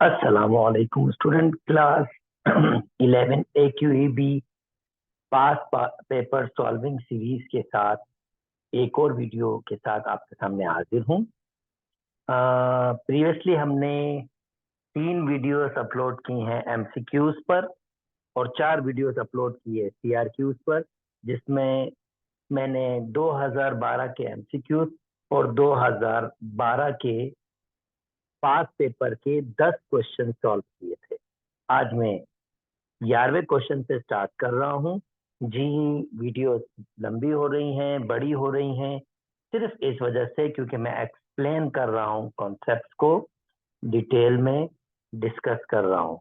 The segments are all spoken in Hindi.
अस्सलामुअलैकुम स्टूडेंट क्लास 11 AQEB पास पेपर सॉल्विंग सीरीज के साथ एक और वीडियो के साथ आपके सामने हाजिर हूँ। प्रीवियसली हमने 3 वीडियोस अपलोड की हैं MCQs पर और 4 वीडियोस अपलोड की है CRQs पर, जिसमें मैंने 2012 के MCQs और 2012 के पास पेपर के 10 क्वेश्चन सॉल्व किए थे। आज मैं 11वें क्वेश्चन से स्टार्ट कर रहा हूँ। जी, वीडियो लंबी हो रही हैं, बड़ी हो रही हैं, सिर्फ इस वजह से क्योंकि मैं एक्सप्लेन कर रहा हूँ, कॉन्सेप्ट्स को डिटेल में डिस्कस कर रहा हूँ।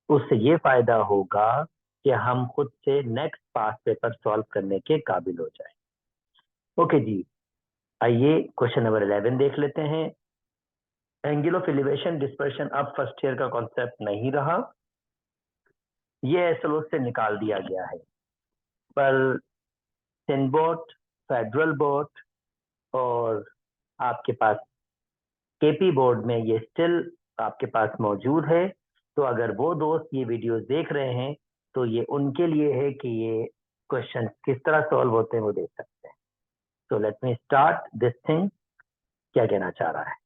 उससे ये फायदा होगा कि हम खुद से नेक्स्ट पास पेपर सॉल्व करने के काबिल हो जाए। ओके जी, आइए क्वेश्चन नंबर 11 देख लेते हैं। एंगल ऑफ एलिवेशन डिस्पर्शन अब फर्स्ट ईयर का कॉन्सेप्ट नहीं रहा, ये एसएलओ से निकाल दिया गया है, पर सिनबोट, फेडरल बोट और आपके पास केपी बोर्ड में ये स्टिल आपके पास मौजूद है। तो अगर वो दोस्त ये वीडियोस देख रहे हैं तो ये उनके लिए है कि ये क्वेश्चन किस तरह सॉल्व होते हैं वो देख सकते हैं। तो let me start this thing. क्या कहना चाह रहा है?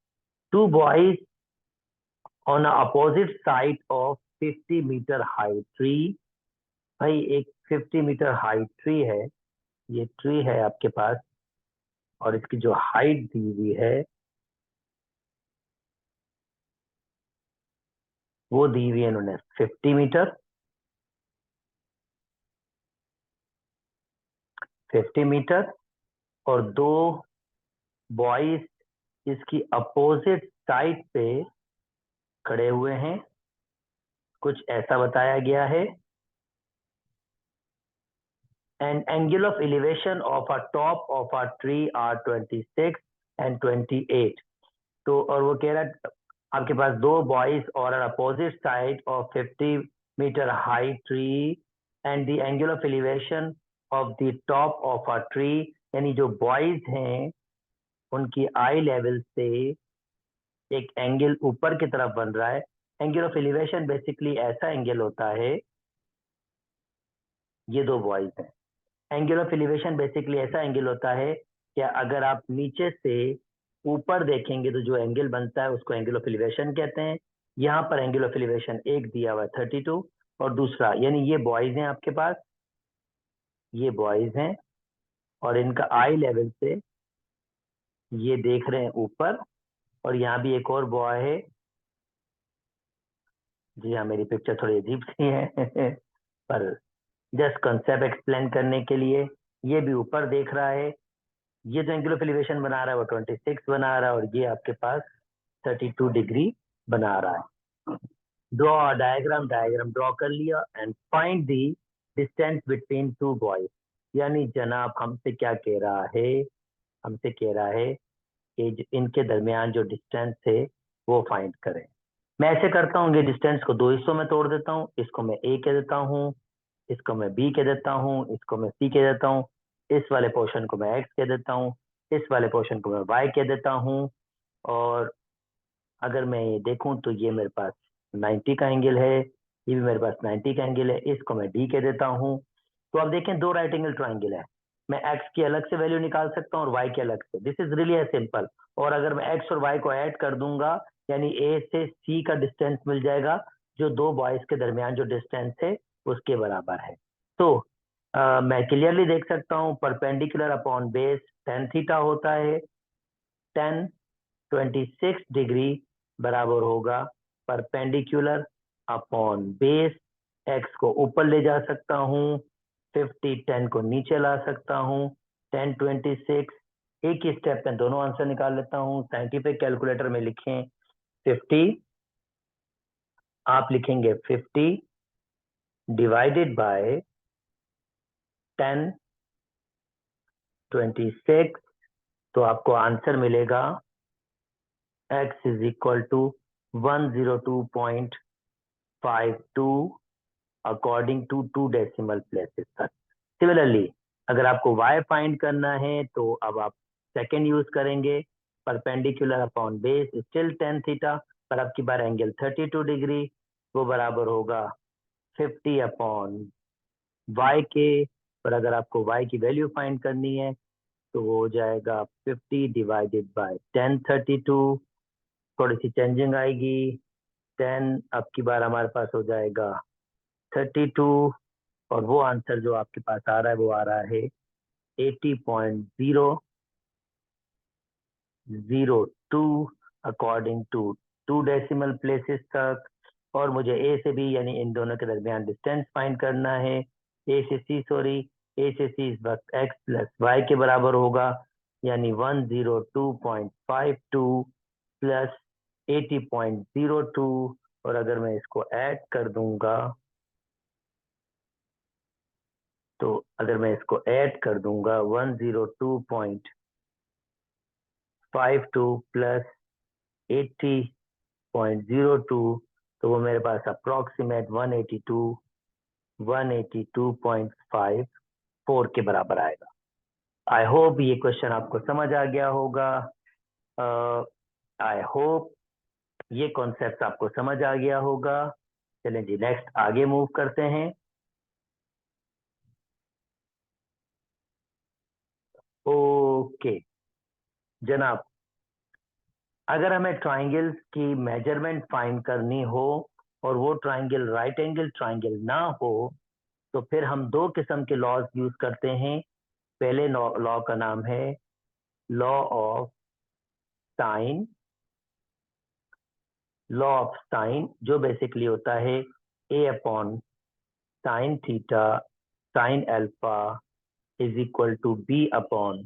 2 boys on opposite side of 50 metre high tree. भाई एक 50 मीटर हाई ट्री है, ये ट्री है आपके पास और इसकी जो हाइट दी हुई है वो दी हुई है इन्होंने 50 मीटर। 50 मीटर और 2 बॉयज इसकी अपोजिट साइड पे खड़े हुए हैं, कुछ ऐसा बताया गया है। And angle of elevation of a top of a tree are 26 and 28। तो और वो कह रहा है आपके पास 2 बॉयज और opposite side of 50 metre high tree and the angle of elevation of the top of a tree, यानी जो बॉयज हैं उनकी आई लेवल से एक एंगल ऊपर की तरफ बन रहा है। एंगल ऑफ एलिवेशन बेसिकली ऐसा एंगल होता है, ये 2 बॉयज हैं। एंगल ऑफ एलिवेशन बेसिकली ऐसा एंगल होता है कि अगर आप नीचे से ऊपर देखेंगे तो जो एंगल बनता है उसको एंगल ऑफ एलिवेशन कहते हैं। यहाँ पर एंगल ऑफ एलिवेशन एक दिया हुआ है 32 और दूसरा, यानी ये बॉयज हैं आपके पास, ये बॉयज हैं और इनका आई लेवल से ये देख रहे हैं ऊपर, और यहाँ भी एक और बॉय है। जी हाँ, मेरी पिक्चर थोड़ी अजीब सी है पर जस्ट कंसेप्ट एक्सप्लेन करने के लिए, ये भी ऊपर देख रहा है। ये जो एंगल ऑफ एलिवेशन बना रहा है वो 26 बना रहा है और ये आपके पास 32 डिग्री बना रहा है। ड्रॉ डायग्राम ड्रॉ कर लिया and find the distance between 2 boys. यानी जनाब हमसे क्या कह रहा है? हमसे कह रहा है कि इनके दरमियान जो डिस्टेंस है वो फाइंड करें। मैं ऐसे करता हूँ, ये डिस्टेंस को 2 हिस्सों में तोड़ देता हूँ। इसको मैं ए कह देता हूँ, इसको मैं बी कह देता हूँ, इसको मैं सी कह देता हूँ, इस वाले पोर्शन को मैं एक्स कह देता हूँ, इस वाले पोर्शन को मैं वाई कह देता हूँ। और अगर मैं ये देखूं तो ये मेरे पास 90 का एंगल है, ये भी मेरे पास 90 का एंगल है, इसको मैं डी कह देता हूँ। तो आप देखें 2 राइट एंगल ट्राइंगल है, मैं एक्स की अलग से वैल्यू निकाल सकता हूँ और वाई की अलग से। This is really simple. और अगर मैं एक्स और वाई को ऐड कर दूंगा यानी ए से सी का डिस्टेंस मिल जाएगा, जो 2 बॉयज के दरमियान जो डिस्टेंस है उसके बराबर है। तो मैं क्लियरली देख सकता हूँ perpendicular upon base tan theta होता है, tan 26 डिग्री बराबर होगा परपेंडिकुलर अपॉन बेस। एक्स को ऊपर ले जा सकता हूँ, 50 10 को नीचे ला सकता हूँ, 10 26। एक ही स्टेप में दोनों आंसर निकाल लेता हूँ। साइंटिफिक कैलकुलेटर में लिखें 50, आप लिखेंगे 50 डिवाइडेड बाय 10 26, तो आपको आंसर मिलेगा x is equal to 102.52 according to 2 decimal places तक। सिमिलरली अगर आपको y फाइंड करना है तो अब आप सेकेंड यूज करेंगे, perpendicular upon base still tan theta, पर अब की बार एंगल 32 डिग्री, वो बराबर होगा 50 अपॉन y के। पर अगर आपको y की वैल्यू फाइंड करनी है तो वो हो जाएगा 50 डिवाइडेड बाय 1032, थोड़ी सी चेंजिंग आएगी। 10 अब की बार हमारे पास हो जाएगा 32, और वो आंसर जो आपके पास आ रहा है वो आ रहा है 80.002 अकॉर्डिंग टू 2 डेसिमल प्लेसेस तक। और मुझे ए से बी यानी इन दोनों के दरमियान डिस्टेंस फाइंड करना है। ए से सी सॉरी ए से सी इस वक्त एक्स प्लस वाई के बराबर होगा, यानी 102.52 प्लस 80.02। और अगर मैं इसको ऐड कर दूंगा तो अगर मैं इसको ऐड कर दूंगा 102.52 प्लस 80.02, तो वो मेरे पास अप्रोक्सीमेट 182.54 के बराबर आएगा। आई होप ये क्वेश्चन आपको समझ आ गया होगा। आई होप ये कॉन्सेप्ट आपको समझ आ गया होगा। चलें जी, नेक्स्ट आगे मूव करते हैं। ओके जनाब, अगर हमें ट्राइंगल्स की मेजरमेंट फाइंड करनी हो और वो ट्राइंगल राइट एंगल ट्राइंगल ना हो, तो फिर हम दो किस्म के लॉज यूज करते हैं। पहले लॉ का नाम है law of sine. Law of sine जो बेसिकली होता है A upon sine theta sine alpha is equal to B upon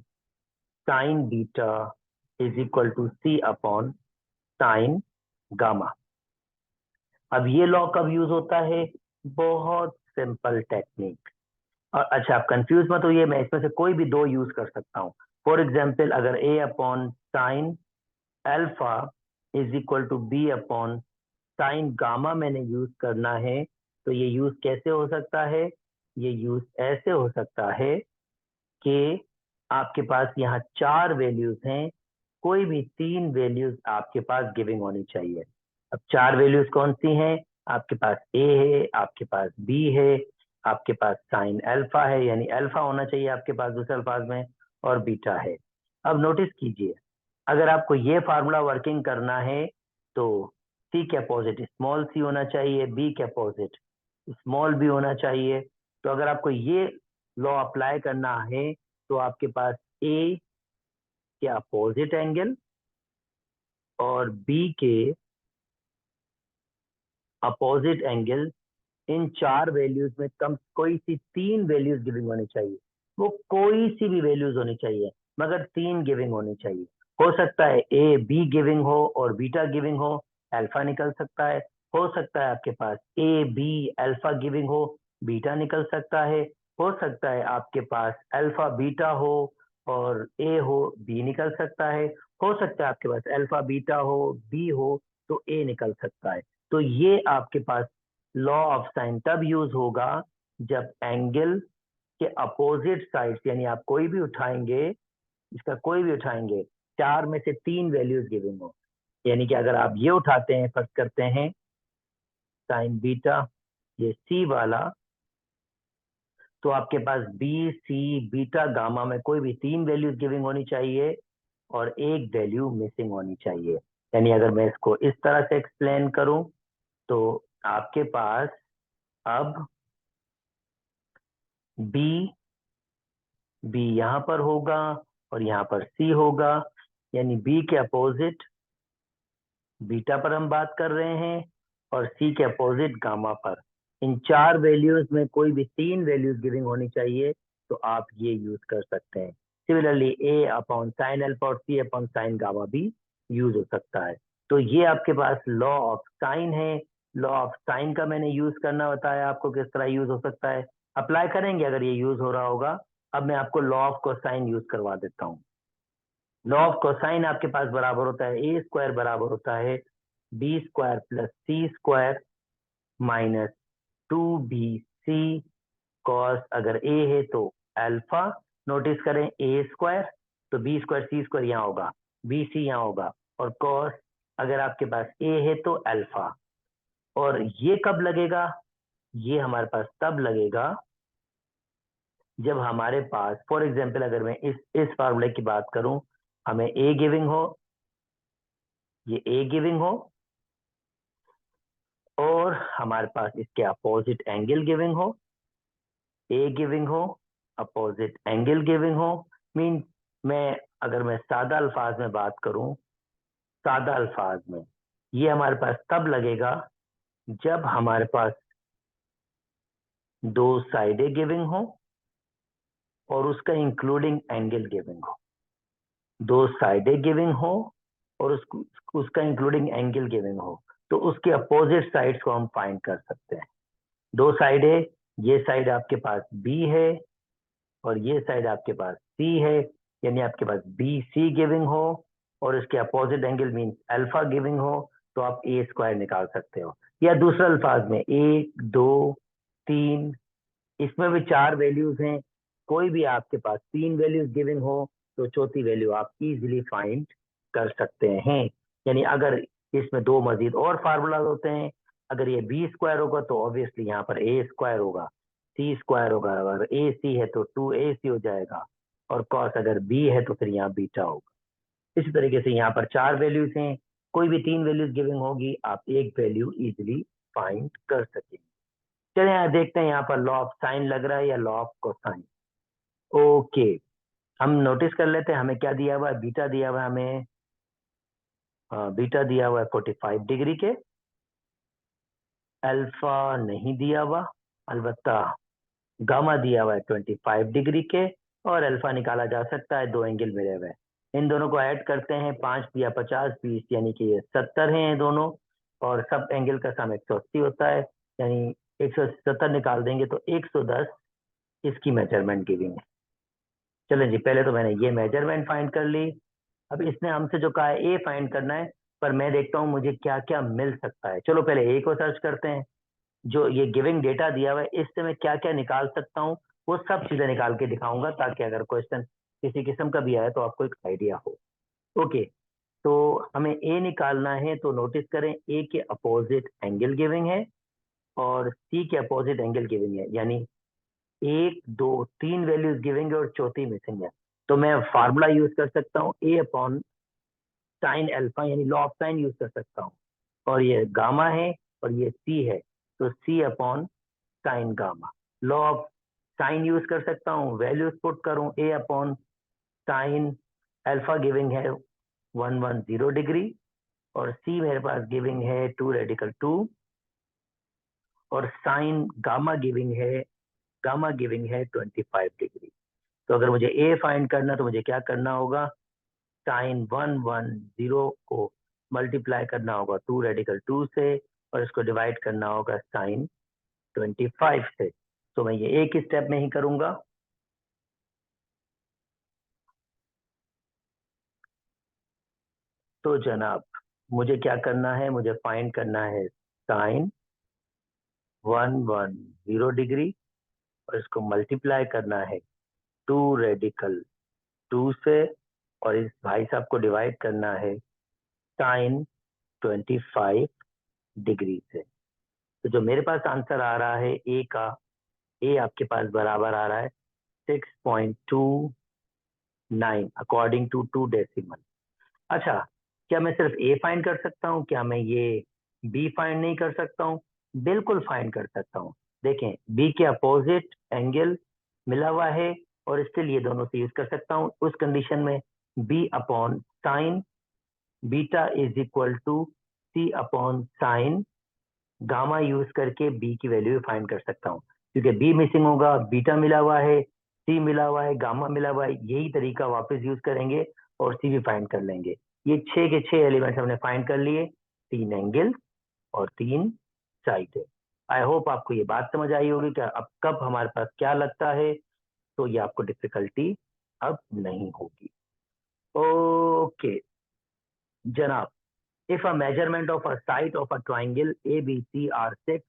sine beta is equal to C upon sine gamma. अब ये लॉ कब यूज होता है? बहुत सिंपल टेक्निक। और अच्छा, आप कंफ्यूज मत होइए, मैं इसमें से कोई भी दो यूज कर सकता हूँ। फॉर एग्जाम्पल, अगर A upon sine alpha is equal to B upon sine gamma मैंने यूज करना है, तो ये यूज कैसे हो सकता है? ये यूज ऐसे हो सकता है कि आपके पास यहाँ चार वैल्यूज हैं, कोई भी तीन वैल्यूज आपके पास गिविंग होनी चाहिए। अब चार वैल्यूज कौन सी हैं? आपके पास ए है, आपके पास बी है, आपके पास साइन अल्फा है, यानी अल्फा होना चाहिए आपके पास दूसरे अल्फाज में, और बीटा है। अब नोटिस कीजिए, अगर आपको ये फार्मूला वर्किंग करना है तो सी के अपोजिट स्मॉल सी होना चाहिए, बी के अपोजिट स्मॉल बी होना चाहिए। तो अगर आपको ये लॉ अप्लाई करना है तो आपके पास ए के अपोजिट एंगल और बी के अपोजिट एंगल, इन चार वैल्यूज में कम कोई सी तीन वैल्यूज गिविंग होनी चाहिए। वो कोई सी भी वैल्यूज होनी चाहिए मगर तीन गिविंग होनी चाहिए। हो सकता है ए बी गिविंग हो और बीटा गिविंग हो, अल्फा निकल सकता है। हो सकता है आपके पास ए बी अल्फा गिविंग हो, बीटा निकल सकता है। हो सकता है आपके पास अल्फा बीटा हो और ए हो, बी निकल सकता है। हो सकता है आपके पास अल्फा बीटा हो, बी हो, तो ए निकल सकता है। तो ये आपके पास लॉ ऑफ साइन तब यूज होगा जब एंगल के अपोजिट साइड्स, यानी आप कोई भी उठाएंगे, इसका कोई भी उठाएंगे, चार में से तीन वैल्यूज गिविंग हो। यानी कि अगर आप ये उठाते हैं, फर्स्ट करते हैं साइन बीटा, ये सी वाला, तो आपके पास बी सी बीटा गामा में कोई भी तीन वैल्यूज गिविंग होनी चाहिए और एक वैल्यू मिसिंग होनी चाहिए। यानी अगर मैं इसको इस तरह से एक्सप्लेन करूं तो आपके पास अब बी बी यहाँ पर होगा और यहाँ पर सी होगा, यानी बी के अपोजिट बीटा पर हम बात कर रहे हैं और सी के अपोजिट गामा पर। इन चार वैल्यूज में कोई भी तीन वैल्यूज गिविंग होनी चाहिए, तो आप ये यूज कर सकते हैं। सिमिलरली ए अपॉन साइन अल्फा और सी अपॉन साइन गामा भी यूज हो सकता है। तो ये आपके पास लॉ ऑफ साइन है। लॉ ऑफ साइन का मैंने यूज करना बताया आपको, किस तरह यूज हो सकता है, अप्लाई करेंगे अगर ये यूज हो रहा होगा। अब मैं आपको लॉ ऑफ कोसाइन यूज करवा देता हूँ। लॉ ऑफ कोसाइन आपके पास बराबर होता है ए स्क्वायर बराबर होता है बी स्क्वायर प्लस सी स्क्वायर माइनस 2bc कॉस, अगर ए है तो अल्फा, नोटिस करें ए स्क्वायर तो बी स्क्वायर सी स्क्वायर यहाँ होगा, बी सी यहाँ होगा, और कॉस अगर आपके पास ए है तो अल्फा। और ये कब लगेगा? ये हमारे पास तब लगेगा जब हमारे पास, फॉर एग्जाम्पल अगर मैं इस फार्मूले की बात करूं, हमें ए गिविंग हो, ये ए गिविंग हो, और हमारे पास इसके अपोजिट एंगल गिविंग हो, ए गिविंग हो, अपोजिट एंगल गिविंग हो। मीन मैं सादा अल्फाज में बात करूं, सादा अल्फाज में ये हमारे पास तब लगेगा जब हमारे पास दो साइडें गिविंग हो और उसका इंक्लूडिंग एंगल गिविंग हो। दो साइडें गिविंग हो और उसका इंक्लूडिंग एंगल गिविंग हो, तो उसके अपोजिट साइड्स को हम फाइंड कर सकते हैं। दो साइडें, ये साइड आपके पास बी है और ये साइड आपके पास सी है, यानी आपके पास बी सी गिविंग हो और इसके opposite angle mean alpha giving हो, तो आप ए स्क्वायर निकाल सकते हो। या दूसरा अल्फाज में 1 2 3, इसमें भी 4 वैल्यूज हैं, कोई भी आपके पास 3 वैल्यूज गिविंग हो तो चौथी वैल्यू आप इजीली फाइंड कर सकते हैं। यानी अगर इसमें दो मजीद और फार्मूला होते हैं, अगर ये बी स्क्वायर होगा तो ऑब्वियसली यहाँ पर ए स्क्वायर होगा, सी स्क्वायर होगा, अगर ए सी है तो 2ac हो जाएगा, और कॉस अगर बी है तो फिर यहाँ बीटा होगा। इसी तरीके से यहाँ पर 4 वैल्यूज हैं, कोई भी 3 वैल्यूज गिविंग होगी, आप एक वैल्यू इजिली फाइंड कर सकेंगे। चलिए यहाँ देखते हैं, यहाँ पर लॉ ऑफ साइन लग रहा है या लॉ ऑफ कोसाइन। ओके, हम नोटिस कर लेते हैं हमें क्या दिया हुआ है। बीटा दिया हुआ है हमें, बीटा दिया हुआ है 45 डिग्री के, अल्फा नहीं दिया हुआ, अलबत्ता गामा दिया हुआ है 25 डिग्री के, और अल्फा निकाला जा सकता है, दो एंगल मिले हुए हैं। इन दोनों को ऐड करते हैं, 5 या 50 20, यानी कि ये 70 हैं ये दोनों, और सब एंगल का सम 180 होता है, यानी 170 निकाल देंगे तो 110 इसकी मेजरमेंट गिविंग है। चलो जी, पहले तो मैंने ये मेजरमेंट फाइंड कर ली। अब इसने हमसे जो कहा है ए फाइंड करना है, पर मैं देखता हूँ मुझे क्या क्या मिल सकता है। चलो पहले ए को सर्च करते हैं। जो ये गिविंग डेटा दिया हुआ है इससे मैं क्या क्या निकाल सकता हूँ, वो सब चीजें निकाल के दिखाऊंगा, ताकि अगर क्वेश्चन किसी किस्म का भी आए तो आपको एक आइडिया हो। ओके, तो हमें ए निकालना है, तो नोटिस करें ए के अपोजिट एंगल गिविंग है और सी के अपोजिट एंगल गिविंग है, यानी 1 2 3 वैल्यूज गिविंग है और चौथी मिसिंग है। तो मैं फार्मूला यूज कर सकता हूँ ए अपॉन साइन अल्फा, यानी लॉ ऑफ साइन यूज कर सकता हूँ, और ये गामा है और ये सी है, तो C upon sine gamma. Law of sine use कर सकता हूँ, वैल्यूज पुट करूँ, A upon sine alpha giving है 110 डिग्री, और सी मेरे पास गिविंग है 2 रेडिकल 2, और साइन गामा गिविंग है, गामा गिविंग है 25 डिग्री। तो अगर मुझे ए फाइंड करना तो मुझे क्या करना होगा, साइन 110 को मल्टीप्लाई करना होगा 2 रेडिकल 2 से, और इसको डिवाइड करना होगा साइन 25 से। तो मैं ये एक ही स्टेप में ही करूंगा। तो जनाब, मुझे क्या करना है, मुझे फाइंड करना है साइन 110 डिग्री, और इसको मल्टीप्लाई करना है 2 रेडिकल 2 से, और इस भाई साहब को डिवाइड करना है साइन 25 डिग्री से। तो जो मेरे पास आंसर आ रहा है ए का, ए आपके पास बराबर आ रहा है 6.29 अकॉर्डिंग टू 2 डेसिमल। अच्छा, क्या मैं सिर्फ ए फाइंड कर सकता हूँ, क्या मैं ये बी फाइंड नहीं कर सकता हूँ? बिल्कुल फाइंड कर सकता हूँ। देखें, बी के अपोजिट एंगल मिला हुआ है, और स्टिल ये दोनों से यूज कर सकता हूँ। उस कंडीशन में b upon sine beta is equal to C upon sine gamma use करके बी की वैल्यू फाइंड कर सकता हूँ, क्योंकि बी मिसिंग होगा, बीटा मिला हुआ है, सी मिला हुआ है, गामा मिला हुआ है, यही तरीका वापस यूज करेंगे और सी भी फाइंड कर लेंगे। ये 6 के 6 एलिमेंट्स हमने फाइंड कर लिए, 3 एंगल और 3 साइड है। आई होप आपको ये बात समझ आई होगी कि अब कब हमारे पास क्या लगता है, तो ये आपको डिफिकल्टी अब नहीं होगी। ओके जनाब, if a measurement of a side of a triangle ABC are 6,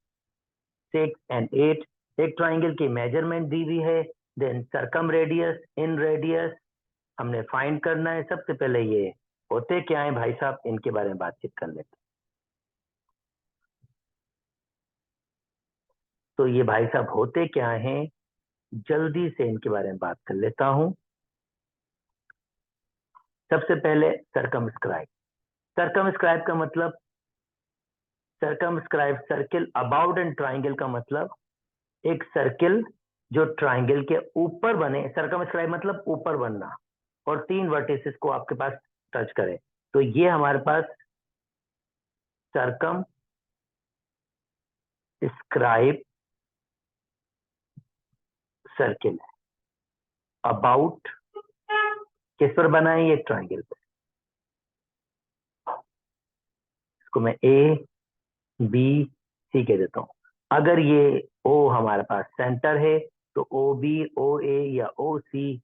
6 and 8, एक ट्राइंगल की मेजरमेंट दी हुई है, then circumradius inradius हमने फाइंड करना है। सबसे पहले ये होते क्या है भाई साहब, इनके बारे में बातचीत कर लेते हैं। तो ये भाई साहब होते क्या हैं, जल्दी से इनके बारे में बात कर लेता हूं। सबसे पहले सरकमस्क्राइब। सरकमस्क्राइब का मतलब, circumscribe circle about and triangle का मतलब एक सर्किल जो ट्राइंगल के ऊपर बने। सरकमस्क्राइब मतलब ऊपर बनना, और 3 वर्टिसेस को आपके पास टच करे। तो ये हमारे पास सरकम स्क्राइब सर्किल है। अबाउट किस पर बना है, ये ट्राइंगल पर। इसको मैं ए बी सी कह देता हूं। अगर ये ओ हमारे पास सेंटर है, तो ओ बी ओ ए या ओ सी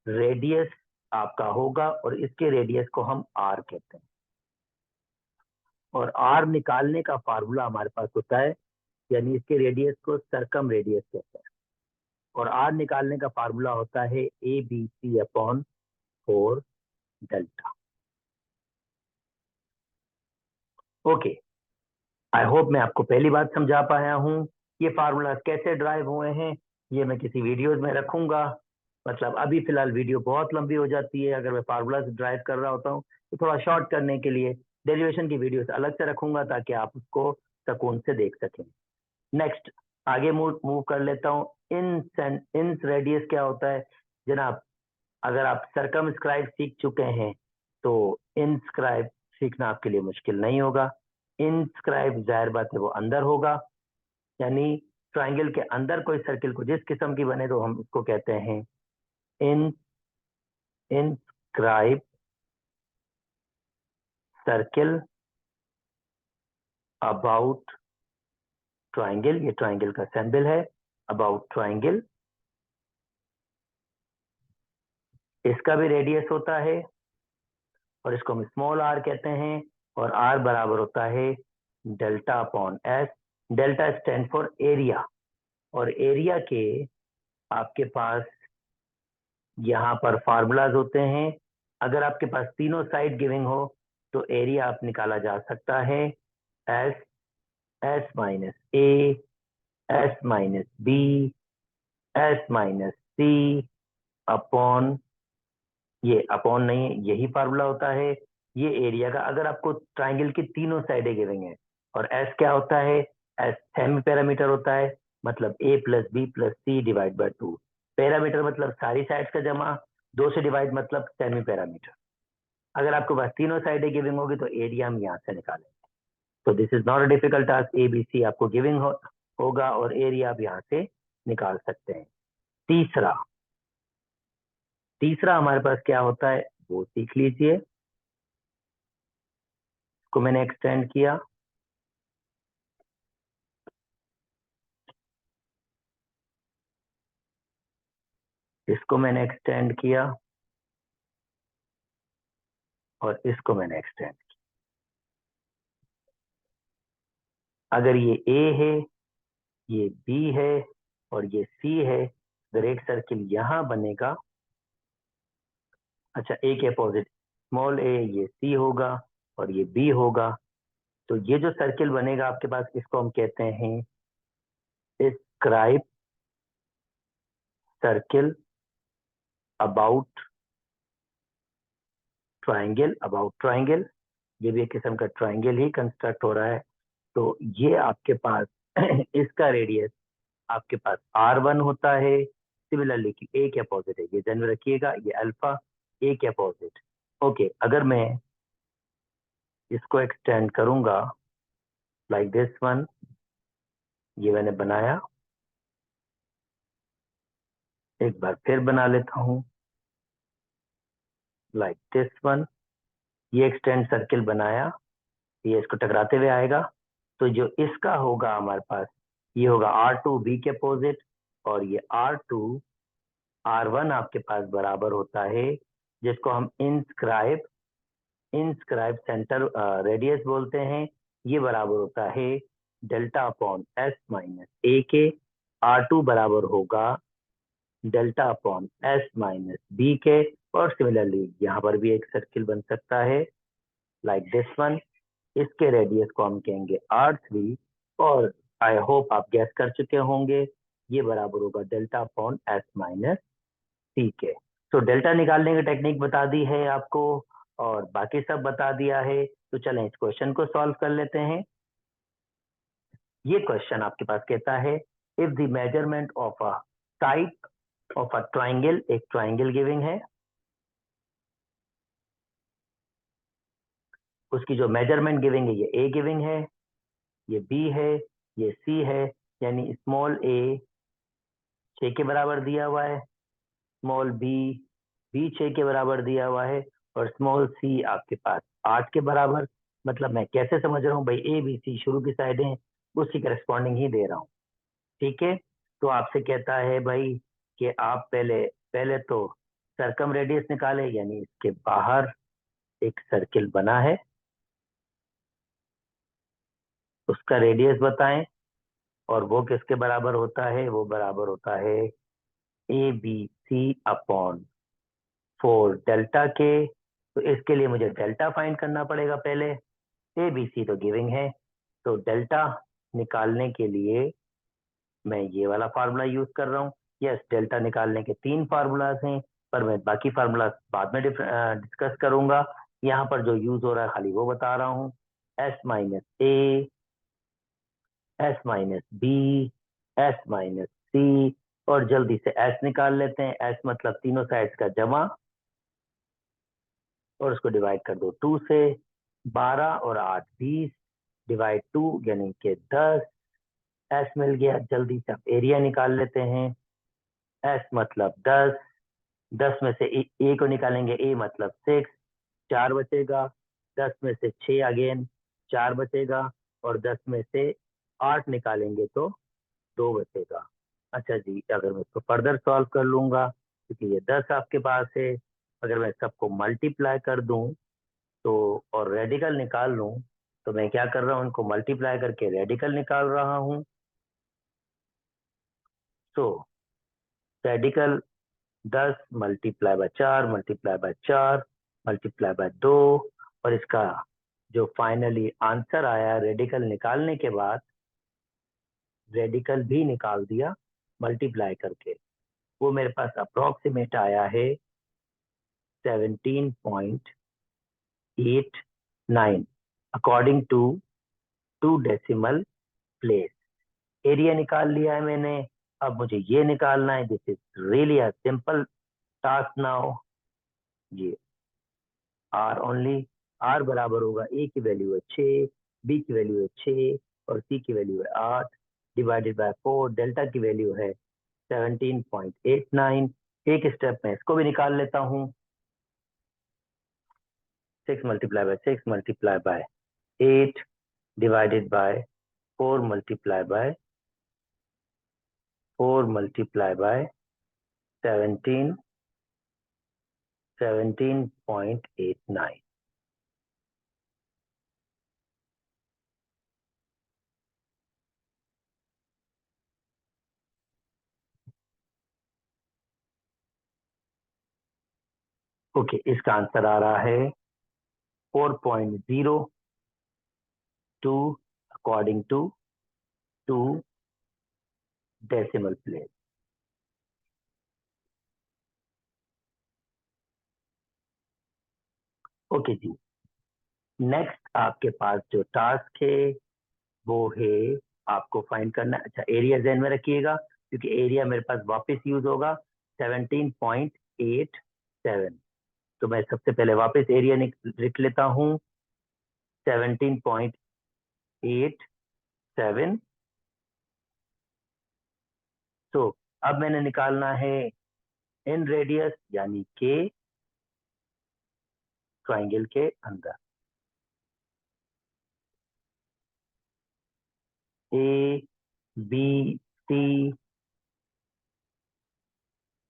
रेडियस आपका होगा, और इसके रेडियस को हम आर कहते हैं। और आर निकालने का फार्मूला हमारे पास होता है, यानी इसके रेडियस को सरकम रेडियस कहते हैं। और आर निकालने का फार्मूला होता है a b c upon 4 delta. Okay, I hope मैं आपको पहली बात समझा पाया हूं। ये फार्मूला कैसे ड्राइव हुए हैं ये मैं किसी वीडियोज में रखूंगा। मतलब अभी फिलहाल वीडियो बहुत लंबी हो जाती है अगर मैं फार्मूला ड्राइव कर रहा होता हूँ, तो थोड़ा शॉर्ट करने के लिए डेरिवेशन की वीडियोस अलग से रखूंगा ताकि आप उसको सुकून से देख सकें। नेक्स्ट, आगे मूव कर लेता हूँ। इन रेडियस क्या होता है जनाब? अगर आप सरकमस्क्राइब सीख चुके हैं तो इनस्क्राइब सीखना आपके लिए मुश्किल नहीं होगा। इनस्क्राइब जाहिर बात है वो अंदर होगा, यानी ट्राइंगल के अंदर कोई सर्किल को जिस किस्म की बने तो हम उसको कहते हैं इन इनस्क्राइब सर्किल अबाउट ट्राइंगल। ये ट्राइंगल का सिंबल है, अबाउट ट्राइंगल। इसका भी रेडियस होता है और इसको हम स्मॉल आर कहते हैं, और आर बराबर होता है delta upon S. Delta stand for area, और एरिया के आपके पास यहाँ पर फार्मूलाज होते हैं। अगर आपके पास तीनों साइड गिविंग हो तो एरिया आप निकाला जा सकता है S S minus A, S minus B, S minus C upon, ये अपॉन नहीं है, यही फार्मूला होता है ये एरिया का। अगर आपको ट्राइंगल की तीनों साइडें गिविंग है, और एस क्या होता है? एस सेमी पैरामीटर होता है, मतलब A plus B plus C divide by 2। Parameter मतलब सारी साइड्स का जमा, 2 से डिवाइड मतलब सेमी पैरामीटर। अगर आपके पास तीनों साइडें गिविंग होगी तो एरिया हम यहाँ से निकालेंगे। तो this is not a difficult task. A b c आपको गिविंग होगा और एरिया आप यहाँ से निकाल सकते हैं। तीसरा तीसरा हमारे पास क्या होता है वो सीख लीजिए। इसको मैंने एक्सटेंड किया, इसको मैंने एक्सटेंड किया, और इसको मैंने एक्सटेंड किया। अगर ये ए है, ये बी है और ये सी है, अगर एक सर्किल यहां बनेगा, अच्छा ए के अपोजिट स्मॉल ए, ये सी होगा और ये बी होगा, तो ये जो सर्किल बनेगा आपके पास, इसको हम कहते हैं scribe circle about triangle. About triangle, ये भी एक किस्म का ट्राइंगल ही कंस्ट्रक्ट हो रहा है। तो ये आपके पास इसका रेडियस आपके पास R1 होता है। सिमिलरली कि ए के अपोजिट है, ये ध्यान में रखिएगा, ये अल्फा ए के अपोजिट। ओके, अगर मैं इसको एक्सटेंड करूंगा लाइक दिस वन, ये मैंने बनाया, एक बार फिर बना लेता हूं लाइक दिस वन, ये एक्सटेंड सर्किल बनाया, ये इसको टकराते हुए आएगा। तो जो इसका होगा हमारे पास, ये होगा R2 बी के अपोजिट, और ये R2 R1 आपके पास बराबर होता है, जिसको हम इनस्क्राइब सेंटर रेडियस बोलते हैं। ये बराबर होता है delta upon s minus a के। R2 बराबर होगा delta upon s minus b के, और सिमिलरली यहाँ पर भी एक सर्किल बन सकता है लाइक दिस वन। इसके रेडियस को हम कहेंगे R3 और आई होप आप गैस कर चुके होंगे ये बराबर होगा डेल्टा अपॉन S माइनस सी के। तो डेल्टा निकालने की टेक्निक बता दी है आपको और बाकी सब बता दिया है। तो चलें इस क्वेश्चन को सॉल्व कर लेते हैं। ये क्वेश्चन आपके पास कहता है if the measurement of a type of a triangle, एक ट्राइंगल गिविंग है, उसकी जो मेजरमेंट गिविंग है ये ए गिविंग है, ये बी है, ये सी है, यानी स्मॉल ए 6 के बराबर दिया हुआ है, स्मॉल बी भी 6 के बराबर दिया हुआ है और स्मॉल सी आपके पास 8 के बराबर। मतलब मैं कैसे समझ रहा हूँ भाई, ए बी सी शुरू की साइड है उसकी करस्पॉन्डिंग ही दे रहा हूँ। ठीक है, तो आपसे कहता है भाई कि आप पहले पहले तो सर्कम रेडियस निकाले, यानी इसके बाहर एक सर्किल बना है उसका रेडियस बताएं और वो किसके बराबर होता है, वो बराबर होता है a b c upon 4 delta के। तो इसके लिए मुझे डेल्टा फाइंड करना पड़ेगा पहले। ए बी सी तो गिविंग है, तो डेल्टा निकालने के लिए मैं ये वाला फार्मूला यूज कर रहा हूँ। यस, डेल्टा निकालने के 3 फार्मूलाज हैं पर मैं बाकी फार्मूला बाद में डिस्कस करूंगा। यहाँ पर जो यूज हो रहा है खाली वो बता रहा हूँ। S minus A, S minus B, S minus C, और जल्दी से एस निकाल लेते हैं। एस मतलब तीनों साइड्स का जमा और उसको डिवाइड कर दो 2 से। 12 और 8 20, डिवाइड 2 यानी कि 10। एस मिल गया, जल्दी से आप एरिया निकाल लेते हैं। एस मतलब 10, 10 में से ए को निकालेंगे, ए मतलब 6, 4 बचेगा। 10 में से 6 अगेन 4 बचेगा और 10 में से 8 निकालेंगे तो 2 बचेगा। अच्छा जी, अगर मैं इसको फर्दर सॉल्व कर लूंगा क्योंकि ये 10 आपके पास है, अगर मैं सबको मल्टीप्लाई कर दूं तो और रेडिकल निकाल लूं तो मैं क्या कर रहा हूं, इनको मल्टीप्लाई करके रेडिकल निकाल रहा हूं। तो radical 10 multiply by 4 multiply by 4 multiply bye 2, और इसका जो फाइनली आंसर आया रेडिकल निकालने के बाद, रेडिकल भी निकाल दिया मल्टीप्लाई करके, वो मेरे पास अप्रोक्सीमेट आया है 17.89 according to 2 decimal place. Area निकाल लिया है मैंने, अब मुझे ये निकालना है। This is really a simple task now. ये आर ओनली, आर बराबर होगा ए की वैल्यू है 6, बी की वैल्यू है 6 और सी की वैल्यू है 8 डिवाइडेड बाय 4। डेल्टा की वैल्यू है 17.89। एक स्टेप में इसको भी निकाल लेता हूँ। 6 multiply by 6 multiply by 8 divided by 4 multiply by 4 multiply by 17, 17.89। Okay, इसका आंसर आ रहा है 4.02 according to 2 decimal place. Okay जी, नेक्स्ट आपके पास जो टास्क है वो है आपको फाइंड करना है। अच्छा, एरिया ध्यान में रखिएगा क्योंकि एरिया मेरे पास वापस यूज होगा 17.87। तो मैं सबसे पहले वापस एरिया लिख लेता हूँ 17.87। तो अब मैंने निकालना है इन रेडियस यानी के ट्राइंगल के अंदर। ए बी सी,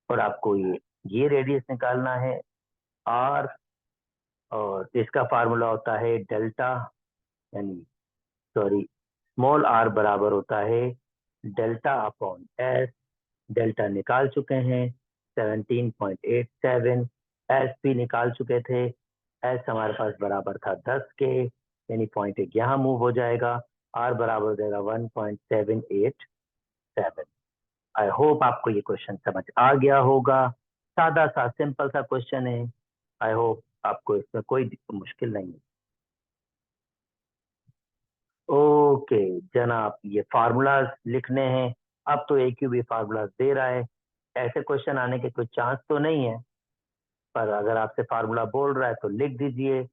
और आपको ये रेडियस निकालना है आर, और इसका फार्मूला होता है डेल्टा, यानी सॉरी स्मॉल आर बराबर होता है डेल्टा अपॉन एस। डेल्टा निकाल चुके हैं 17.87, एस पी निकाल चुके थे, एस हमारे पास बराबर था 10 के, यानी पॉइंट एक यहाँ मूव हो जाएगा, आर बराबर हो जाएगा 1.787। आई होप आपको ये क्वेश्चन समझ आ गया होगा। सादा सा सिंपल सा क्वेश्चन है। आई होप आपको इसमें कोई मुश्किल नहीं है। ओके जनाब, ये फार्मूलाज लिखने हैं। अब तो एक भी फार्मूलाज दे रहा है, ऐसे क्वेश्चन आने के कोई चांस तो नहीं है, पर अगर आपसे फार्मूला बोल रहा है तो लिख दीजिए।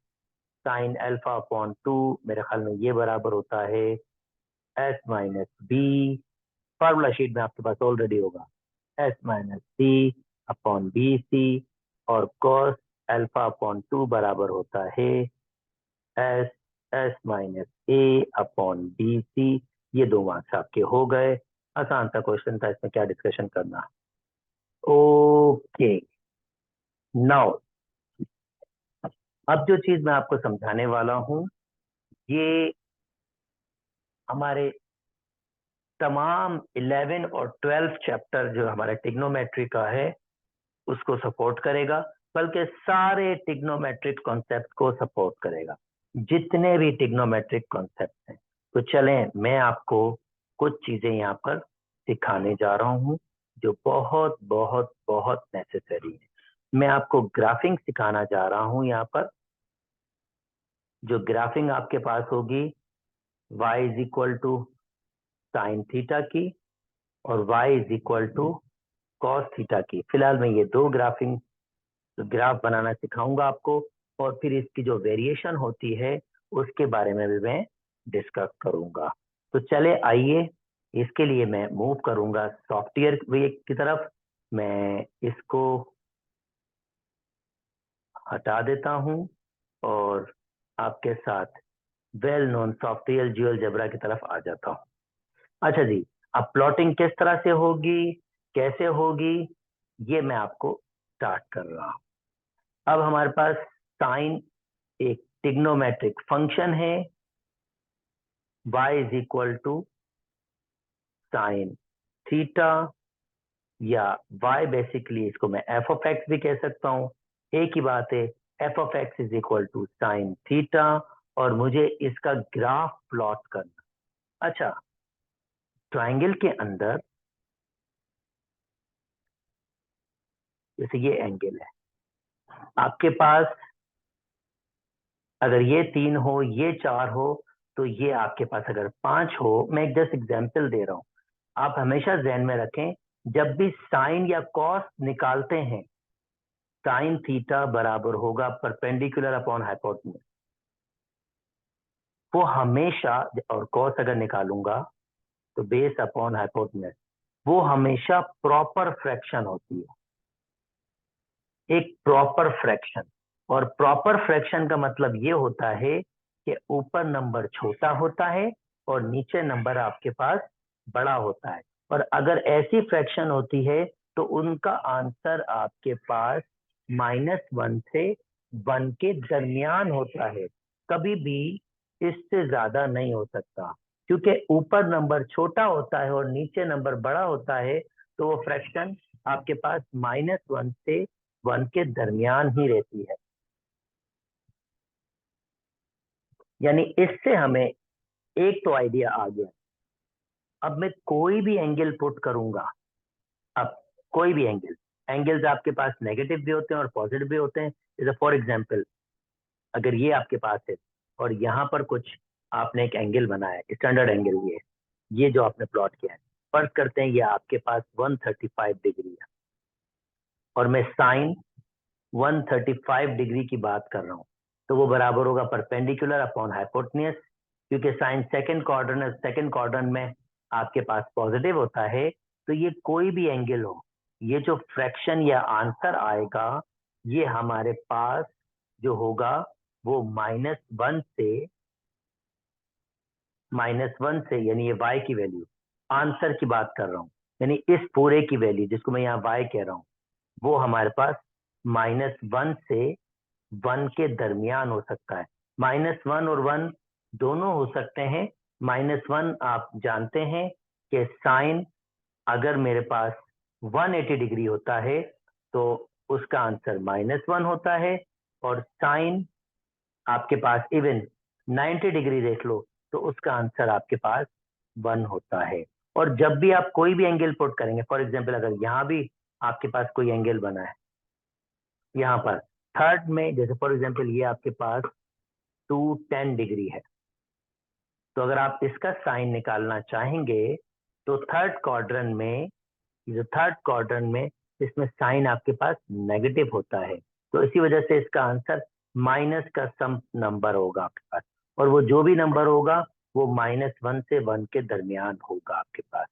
साइन अल्फा अपॉन 2, मेरे ख्याल में ये बराबर होता है s minus b, formula sheet में आपके पास ऑलरेडी होगा, एस माइनस सी अपॉन बी सी, और कॉस अल्फा अपॉन 2 बराबर होता है S S minus a upon b c. ये 2 मार्क्स आपके हो गए। आसान सा क्वेश्चन था, इसमें क्या डिस्कशन करना। ओके नाउ, अब जो चीज मैं आपको समझाने वाला हूं, ये हमारे तमाम 11 और 12 चैप्टर जो हमारा टिग्नोमेट्री का है उसको सपोर्ट करेगा, बल्कि सारे टिग्नोमेट्रिक कॉन्सेप्ट को सपोर्ट करेगा, जितने भी टिग्नोमेट्रिक कॉन्सेप्ट हैं। तो चलें, मैं आपको कुछ चीजें यहाँ पर सिखाने जा रहा हूँ जो बहुत बहुत बहुत नेसेसरी है। मैं आपको ग्राफिंग सिखाना जा रहा हूँ यहाँ पर। जो ग्राफिंग आपके पास होगी y is equal to sine theta की और y is equal to cos theta की। फिलहाल मैं ये 2 ग्राफ बनाना सिखाऊंगा आपको, और फिर इसकी जो वेरिएशन होती है उसके बारे में भी मैं डिस्कस करूंगा। तो चले आइए, इसके लिए मैं मूव करूंगा सॉफ्टवेयर की तरफ। मैं इसको हटा देता हूं और आपके साथ वेल नोन सॉफ्टवेयर जियोजेब्रा की तरफ आ जाता हूं। अच्छा जी, अब प्लॉटिंग किस तरह से होगी, कैसे होगी, ये मैं आपको स्टार्ट कर रहा हूं। अब हमारे पास साइन एक टिग्नोमेट्रिक फंक्शन है, y is equal to sine theta, या y बेसिकली इसको मैं f ऑफ x भी कह सकता हूं, एक ही बात है। f of x is equal to sine theta, और मुझे इसका ग्राफ प्लॉट करना। अच्छा, ट्राइंगल के अंदर जैसे ये एंगल है, आपके पास अगर ये 3 हो, ये 4 हो, तो ये आपके पास अगर 5 हो, मैं एक जस्ट एग्जांपल दे रहा हूं, आप हमेशा ध्यान में रखें जब भी साइन या कॉस निकालते हैं, साइन थीटा बराबर होगा परपेंडिकुलर अपॉन हाइपोटेन्यूज। वो हमेशा, और कॉस अगर निकालूंगा तो बेस अपॉन हाइपोटेन्यूज, वो हमेशा प्रॉपर फ्रैक्शन होती है, एक प्रॉपर फ्रैक्शन। और प्रॉपर फ्रैक्शन का मतलब ये होता है कि ऊपर नंबर छोटा होता है और नीचे नंबर आपके पास बड़ा होता है। और अगर ऐसी फ्रैक्शन होती है तो उनका आंसर आपके पास -1 से 1 के दरमियान होता है, कभी भी इससे ज्यादा नहीं हो सकता, क्योंकि ऊपर नंबर छोटा होता है और नीचे नंबर बड़ा होता है, तो वो फ्रैक्शन आपके पास -1 से 1 के दरमियान ही रहती है। यानी इससे हमें एक तो आइडिया आ गया। अब मैं कोई भी एंगल पुट करूंगा, अब कोई भी एंगल्स आपके पास नेगेटिव भी होते हैं और पॉजिटिव भी होते हैं। जैसे फॉर एग्जांपल, अगर ये आपके पास है और यहाँ पर कुछ आपने एक एंगल बनाया है, स्टैंडर्ड एंगल ये जो आपने प्लॉट किया है, फर्ज करते हैं ये आपके पास 135 डिग्री है, और मैं साइन 135 डिग्री की बात कर रहा हूँ, तो वो बराबर होगा परपेंडिकुलर अपॉन हाइपोटेन्यूज, क्योंकि साइन सेकंड क्वाड्रेंट में आपके पास पॉजिटिव होता है। तो ये कोई भी एंगल हो, ये जो फ्रैक्शन या आंसर आएगा, ये हमारे पास जो होगा वो -1 से, यानी ये y की वैल्यू, आंसर की बात कर रहा हूँ, यानी इस पूरे की वैल्यू जिसको मैं यहाँ y कह रहा हूँ, वो हमारे पास -1 से 1 के दरमियान हो सकता है। -1 और 1 दोनों हो सकते हैं। -1 आप जानते हैं कि साइन अगर मेरे पास 180 डिग्री होता है तो उसका आंसर -1 होता है। और साइन आपके पास इवन 90 डिग्री देख लो तो उसका आंसर आपके पास 1 होता है। और जब भी आप कोई भी एंगल पुट करेंगे, फॉर एग्जाम्पल अगर यहाँ भी आपके पास कोई एंगल बना है, यहाँ पर थर्ड में, जैसे फॉर एग्जाम्पल ये आपके पास 210 डिग्री है, तो अगर आप इसका साइन निकालना चाहेंगे तो थर्ड क्वाड्रेंट में, जो थर्ड क्वाड्रेंट में, इसमें साइन आपके पास नेगेटिव होता है, तो इसी वजह से इसका आंसर माइनस का सम नंबर होगा आपके पास। और वो जो भी नंबर होगा वो -1 से 1 के दरमियान होगा आपके पास,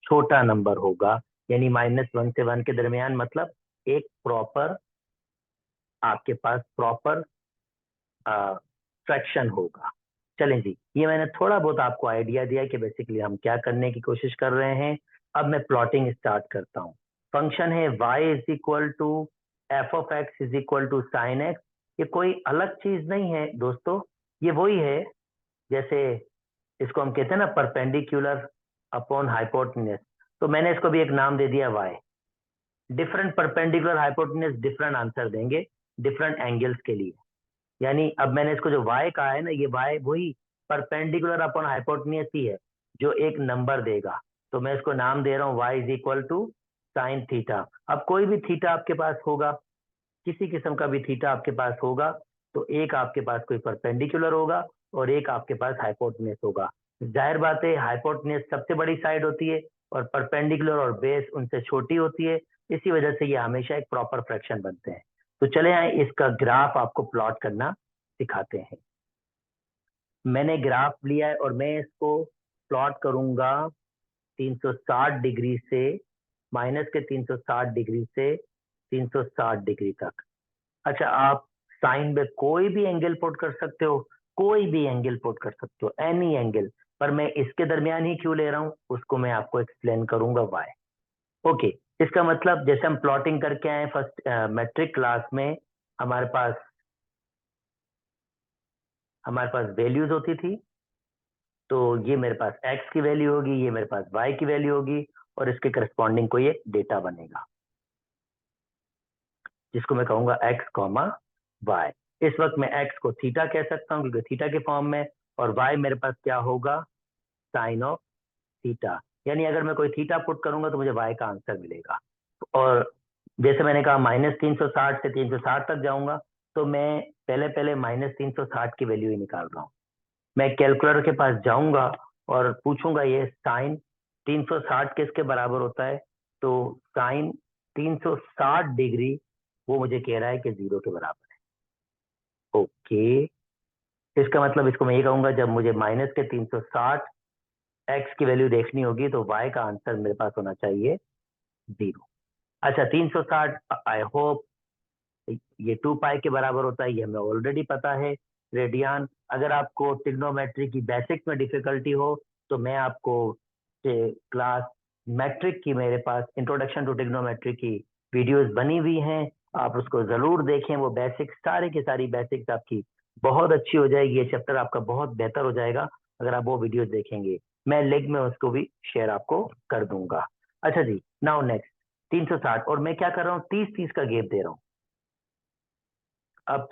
छोटा नंबर होगा। यानी -1 से 1 के दरमियान मतलब एक प्रॉपर, आपके पास प्रॉपर फ्रैक्शन होगा। चलें जी, ये मैंने थोड़ा बहुत आपको आइडिया दिया कि बेसिकली हम क्या करने की कोशिश कर रहे हैं। अब मैं प्लॉटिंग स्टार्ट करता हूँ। फंक्शन है y is equal to f of x is equal to sine x. ये कोई अलग चीज नहीं है दोस्तों, ये वही है जैसे इसको हम कहते हैं ना परपेंडिकुलर अपॉन हाइपोटेन्यूज। तो मैंने इसको भी एक नाम दे दिया y। Different perpendicular hypotenuse different answer देंगे डिफरेंट एंगल्स के लिए। यानी अब मैंने इसको जो y कहा है ना, ये y वही परपेंडिकुलर अपॉन हाइपोटेन्यूज ही है जो एक नंबर देगा। तो मैं इसको नाम दे रहा हूँ y is equal to sine theta. अब कोई भी थीटा आपके पास होगा, किसी किस्म का भी थीटा आपके पास होगा, तो एक आपके पास कोई परपेंडिकुलर होगा और एक आपके पास हाइपोटेन्यूज होगा। जाहिर बात है हाइपोटेन्यूज सबसे बड़ी साइड होती है और परपेंडिकुलर और बेस उनसे छोटी होती है, इसी वजह से ये हमेशा एक प्रॉपर फ्रैक्शन बनते हैं। तो चले आए इसका ग्राफ आपको प्लॉट करना सिखाते हैं। मैंने ग्राफ लिया है और मैं इसको प्लॉट करूंगा 360 डिग्री से, माइनस के 360 डिग्री से 360 डिग्री तक। अच्छा, आप साइन में कोई भी एंगल पुट कर सकते हो, कोई भी एंगल पुट कर सकते हो, एनी एंगल, पर मैं इसके दरमियान ही क्यों ले रहा हूं उसको मैं आपको एक्सप्लेन करूंगा वाई। ओके, इसका मतलब जैसे हम प्लॉटिंग करके आए फर्स्ट मैट्रिक क्लास में, हमारे पास वैल्यूज होती थी। तो ये मेरे पास x की वैल्यू होगी, ये मेरे पास y की वैल्यू होगी, और इसके करस्पॉन्डिंग कोई एक डेटा बनेगा जिसको मैं कहूंगा x कॉमा y। इस वक्त मैं x को थीटा कह सकता हूं क्योंकि थीटा के फॉर्म में, और y मेरे पास क्या होगा, साइन ऑफ थीटा। यानी अगर मैं कोई थीटा पुट करूंगा तो मुझे y का आंसर मिलेगा। और जैसे मैंने कहा -360 से 360 तक जाऊंगा, तो मैं पहले पहले -360 की वैल्यू ही निकाल रहा हूँ। मैं कैलकुलेटर के पास जाऊंगा और पूछूंगा ये साइन 360 किसके बराबर होता है, तो साइन 360 डिग्री वो मुझे कह रहा है कि 0 के बराबर है। ओके, इसका मतलब इसको मैं ये कहूंगा जब मुझे माइनस के 360 एक्स की वैल्यू देखनी होगी तो वाई का आंसर मेरे पास होना चाहिए 0। अच्छा, 360 आई होप ये 2 पाई के बराबर होता है, ये हमें ऑलरेडी पता है रेडियन। अगर आपको ट्रिग्नोमेट्री की बेसिक्स में डिफिकल्टी हो तो मैं आपको क्लास मैट्रिक की, मेरे पास इंट्रोडक्शन टू ट्रिग्नोमेट्री की वीडियोस बनी हुई हैं, आप उसको जरूर देखें। वो बेसिक्स, सारे की सारी बेसिक्स आपकी बहुत अच्छी हो जाएगी, ये चैप्टर आपका बहुत बेहतर हो जाएगा अगर आप वो वीडियोस देखेंगे। मैं लिंक में उसको भी शेयर आपको कर दूंगा। अच्छा जी, नाउ नेक्स्ट 360, और मैं क्या कर रहा हूँ 30-30 का गैप दे रहा हूँ। अब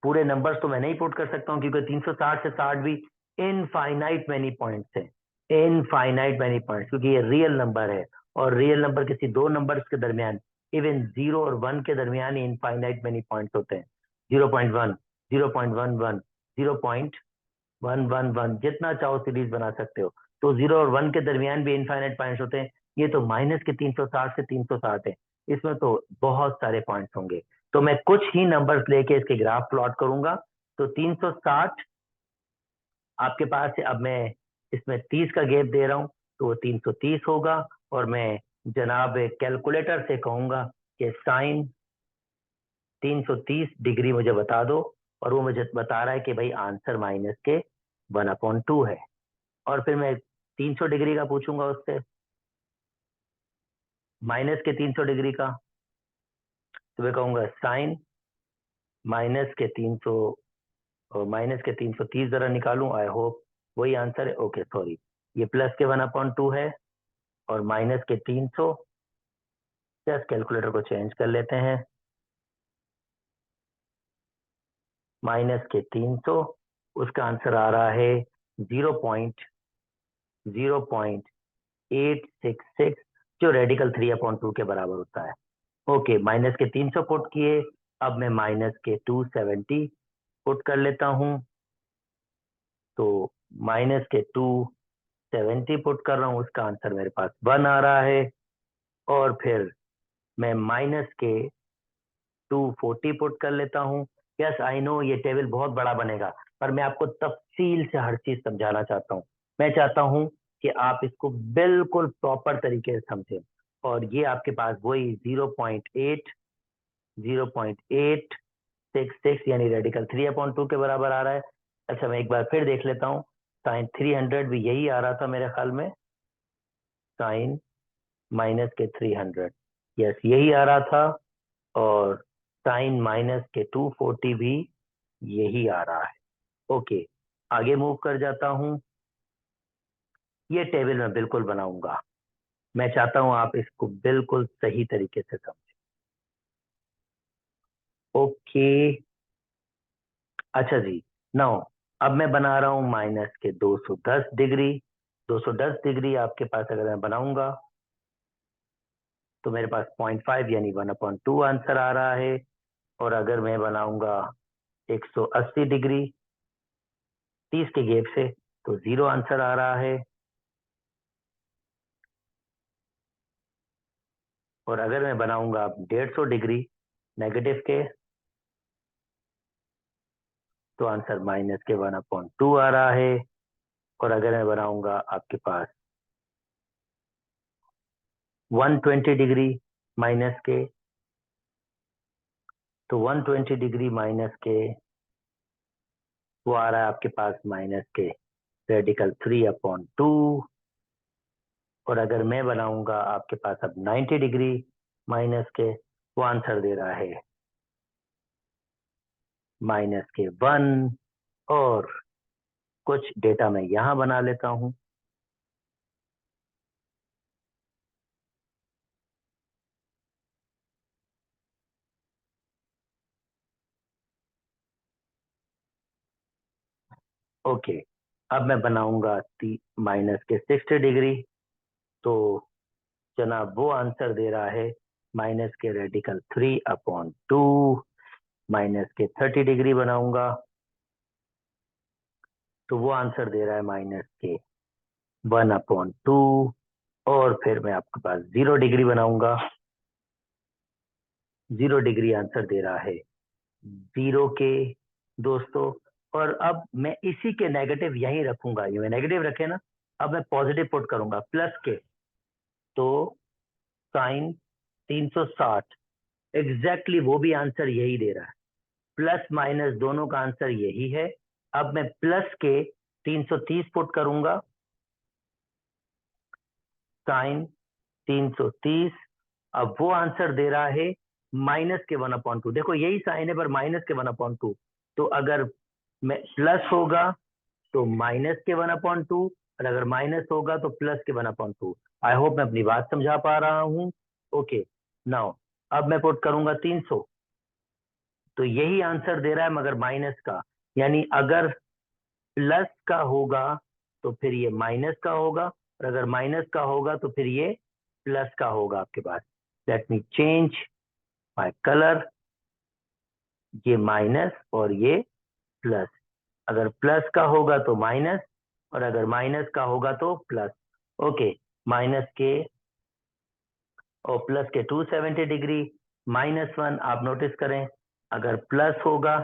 पूरे नंबर्स तो मैं नहीं पुट कर सकता हूँ क्योंकि 360 से 60 भी इनफाइनाइट मैनी पॉइंट्स हैं, इनफाइनाइट मैनी पॉइंट्स, क्योंकि ये रियल नंबर है और रियल नंबर किसी दो नंबर्स के दरमियान, इवन 0 और 1 के दरमियान ही इनफाइनाइट मैनी पॉइंट्स होते हैं। 0.1, 0.11, 0.111, जितना चाहो सीरीज बना सकते हो। तो 0 और 1 के दरमियान भी इनफाइनाइट पॉइंट्स होते हैं। ये तो माइनस के 360 से 360 है, इसमें तो बहुत सारे पॉइंट्स होंगे। तो मैं कुछ ही नंबर्स लेके इसके ग्राफ प्लॉट करूंगा। तो 360 आपके पास है, अब मैं इसमें 30 का गैप दे रहा हूं तो वो 330 होगा। और मैं जनाब कैलकुलेटर से कहूंगा कि साइन 330 डिग्री मुझे बता दो, और वो मुझे बता रहा है कि भाई आंसर माइनस के 1/2 है। और फिर मैं 300 डिग्री का पूछूंगा उससे, माइनस के 300 डिग्री का, तो मैं कहूंगा साइन माइनस के 330 जरा निकालूं, आई होप वही आंसर है। ओके सॉरी, ये प्लस के 1/2 है और माइनस के 300, जस्ट कैलकुलेटर को चेंज कर लेते हैं। माइनस के 300, उसका आंसर आ रहा है 0.0866, जो रेडिकल 3/2 के बराबर होता है। ओके, माइनस के 300 पुट किए, अब मैं माइनस के 270 पुट कर लेता हूं। तो माइनस के 270 पुट कर रहा हूं, उसका आंसर मेरे पास 1 आ रहा है। और फिर मैं माइनस के 240 पुट कर लेता हूं। यस आई नो ये टेबल बहुत बड़ा बनेगा, पर मैं आपको तफसील से हर चीज समझाना चाहता हूं। मैं चाहता हूं कि आप इसको बिल्कुल प्रॉपर तरीके से समझें। और ये आपके पास वही 0.866 यानी रेडिकल 3/2 के बराबर आ रहा है। अच्छा, मैं एक बार फिर देख लेता हूँ। साइन 300 भी यही आ रहा था मेरे ख्याल में, साइन माइनस के 300, यस यही आ रहा था। और साइन माइनस के 240 भी यही आ रहा है। ओके, आगे मूव कर जाता हूं। ये टेबल मैं बिल्कुल बनाऊंगा। मैं चाहता हूं आप इसको बिल्कुल सही तरीके से समझें। ओके, अच्छा जी, नाउ अब मैं बना रहा हूं माइनस के 210 डिग्री। 210 डिग्री आपके पास अगर मैं बनाऊंगा तो मेरे पास 0.5 यानी 1/2 आंसर आ रहा है। और अगर मैं बनाऊंगा 180 डिग्री 30 के गैप से, तो 0 आंसर आ रहा है। और अगर मैं बनाऊंगा 150 डिग्री नेगेटिव के, तो आंसर माइनस के 1/2 आ रहा है। और अगर मैं बनाऊंगा आपके पास 120 डिग्री माइनस के, तो 120 डिग्री माइनस के वो आ रहा है आपके पास माइनस के रेडिकल 3/2। और अगर मैं बनाऊंगा आपके पास अब 90 डिग्री माइनस के, वो आंसर दे रहा है माइनस के 1। और कुछ डेटा मैं यहां बना लेता हूं। ओके, अब मैं बनाऊंगा माइनस के 60 डिग्री। तो जनाब वो आंसर दे रहा है माइनस के रेडिकल 3/2। माइनस के 30 डिग्री बनाऊंगा तो वो आंसर दे रहा है माइनस के 1/2। और फिर मैं आपके पास 0 डिग्री बनाऊंगा। 0 डिग्री आंसर दे रहा है 0 के, दोस्तों। और अब मैं इसी के नेगेटिव यहीं रखूंगा, ये मैं नेगेटिव रखे ना, अब मैं पॉजिटिव पुट करूंगा प्लस के। तो साइन 360 एग्जैक्टली वो भी आंसर यही दे रहा है। प्लस माइनस दोनों का आंसर यही है। अब मैं प्लस के 330 पुट करूंगा, साइन 330। अब वो आंसर दे रहा है माइनस के 1/2। देखो यही साइन है पर माइनस के 1/2। तो अगर मैं प्लस होगा तो माइनस के 1/2, और अगर माइनस होगा तो प्लस के 1/2। आई होप मैं अपनी बात समझा पा रहा हूं। ओके, नाउ अब मैं पुट करूंगा 300, तो यही आंसर दे रहा है मगर माइनस का। यानी अगर प्लस का होगा तो फिर ये माइनस का होगा, और अगर माइनस का होगा तो फिर ये प्लस का होगा आपके पास। Let me change my colour. ये माइनस और ये प्लस। अगर प्लस का होगा तो माइनस, और अगर माइनस का होगा तो प्लस। ओके, माइनस के और प्लस के 270 डिग्री -1। आप नोटिस करें, अगर प्लस होगा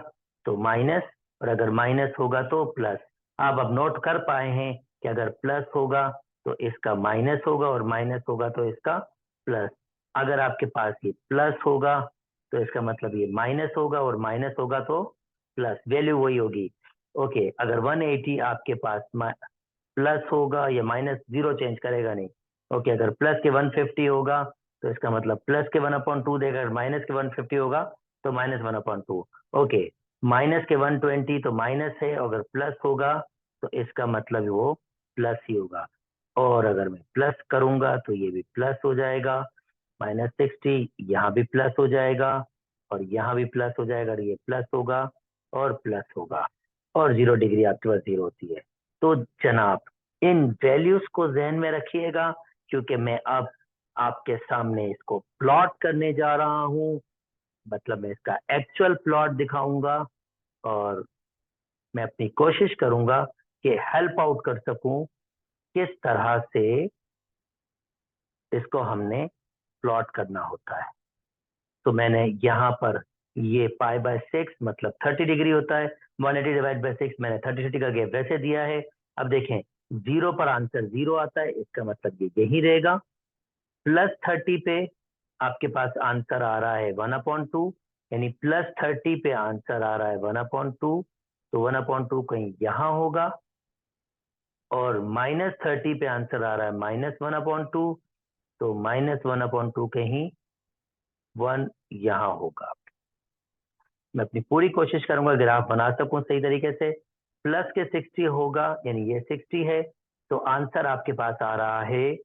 तो माइनस, और अगर माइनस होगा तो प्लस। आप अब नोट कर पाए हैं कि अगर प्लस होगा तो इसका माइनस होगा, और माइनस होगा तो इसका प्लस। अगर आपके पास ये प्लस होगा तो इसका मतलब ये माइनस होगा, और माइनस होगा तो प्लस, वैल्यू वही होगी। ओके, अगर 180 आपके पास प्लस होगा या माइनस, जीरो चेंज करेगा नहीं। ओके, अगर प्लस के 150 होगा तो इसका मतलब प्लस के 1/2 देगा, अगर माइनस के 150 होगा तो माइनस 1/2। ओके, माइनस के 120 तो माइनस है, और अगर प्लस होगा तो इसका मतलब वो प्लस ही होगा। और अगर मैं प्लस करूंगा तो ये भी प्लस हो जाएगा, -60 यहाँ भी प्लस हो जाएगा, और यहाँ भी प्लस हो जाएगा, और ये प्लस होगा। और प्लस होगा और 0 डिग्री आपके पास 0 होती है। तो जनाब इन वैल्यूज को जहन में रखिएगा, क्योंकि मैं अब आपके सामने इसको प्लॉट करने जा रहा हूं, मतलब मैं इसका एक्चुअल प्लॉट दिखाऊंगा और मैं अपनी कोशिश करूंगा कि हेल्प आउट कर सकूं किस तरह से इसको हमने प्लॉट करना होता है। तो मैंने यहाँ पर ये π/6 मतलब 30 डिग्री होता है, 180 डिवाइड बाई 6 मैंने 30 का गैप वैसे दिया है। अब देखें 0 पर आंसर 0 आता है, इसका मतलब ये यही रहेगा। +30 पे आपके पास आंसर आ रहा है 1/2, यानी +30 पे आंसर आ रहा है 1/2, तो 1/2 कहीं यहाँ होगा, और -30 पे आंसर आ रहा है -1/2, तो -1/2 कहीं 1 यहाँ होगा। मैं अपनी पूरी कोशिश करूंगा ग्राफ बना सकूं सही तरीके से। प्लस के 60 होगा, यानी ये 60 है, तो आंसर आपके पास आ रहा है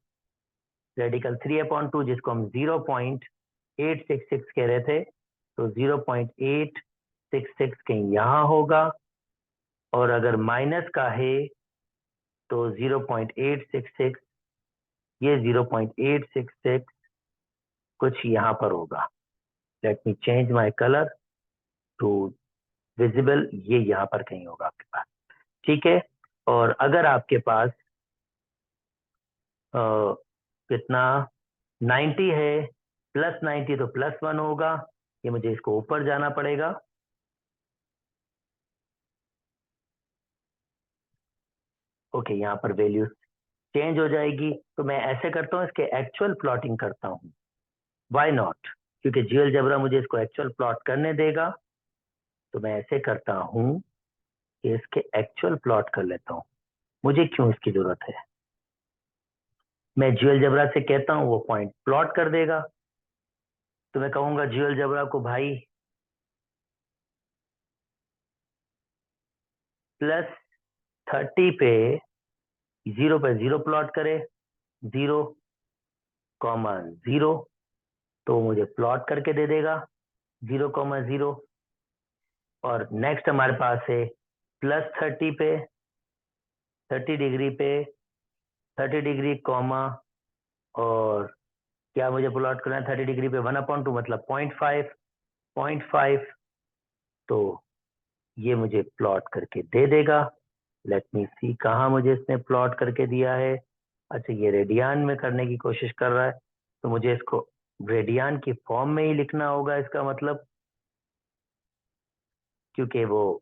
रेडिकल 3/2, जिसको हम 0.866 कह रहे थे, तो 0.866 कहीं यहाँ होगा, और अगर माइनस का है तो 0.866, ये 0.866 कुछ यहाँ पर होगा। Let me change my colour to visible, ये यहाँ पर कहीं होगा आपके पास, ठीक है। और अगर आपके पास कितना 90 है, +90 तो +1 होगा, ये मुझे इसको ऊपर जाना पड़ेगा। ओके, यहाँ पर वैल्यू चेंज हो जाएगी, तो मैं ऐसे करता हूँ, इसके एक्चुअल प्लॉटिंग करता हूँ। व्हाई नॉट, क्योंकि जियोजेब्रा मुझे इसको एक्चुअल प्लॉट करने देगा, तो मैं ऐसे करता हूँ कि इसके एक्चुअल प्लॉट कर लेता हूँ। मुझे क्यों इसकी जरूरत है, मैं जियोजेब्रा से कहता हूँ, वो पॉइंट प्लॉट कर देगा। तो मैं कहूंगा जियोजेब्रा को, भाई +30 पे 0 प्लॉट करे, 0,0, तो मुझे प्लॉट करके दे देगा 0,0। और नेक्स्ट हमारे पास है +30 पे 30 डिग्री पे 30 डिग्री कॉमा, और क्या मुझे प्लॉट करना है 30 डिग्री पे 1/2 मतलब 0.5, तो ये मुझे प्लॉट करके दे देगा। लेट मी सी कहाँ मुझे इसने प्लॉट करके दिया है। अच्छा, ये रेडियन में करने की कोशिश कर रहा है, तो मुझे इसको रेडियन की फॉर्म में ही लिखना होगा, इसका मतलब, क्योंकि वो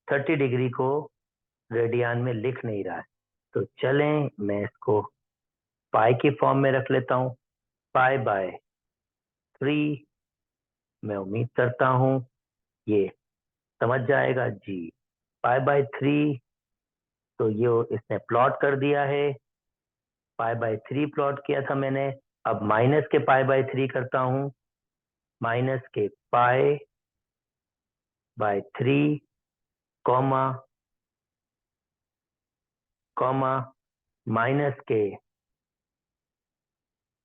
30 डिग्री को रेडियन में लिख नहीं रहा है। तो चलें मैं इसको पाई की फॉर्म में रख लेता हूँ, π/3। मैं उम्मीद करता हूँ ये समझ जाएगा जी। π/3, तो ये इसने प्लॉट कर दिया है, π/3 प्लॉट किया था मैंने। अब माइनस के π/3 करता हूँ, माइनस के π/3 कॉमा कॉमा माइनस के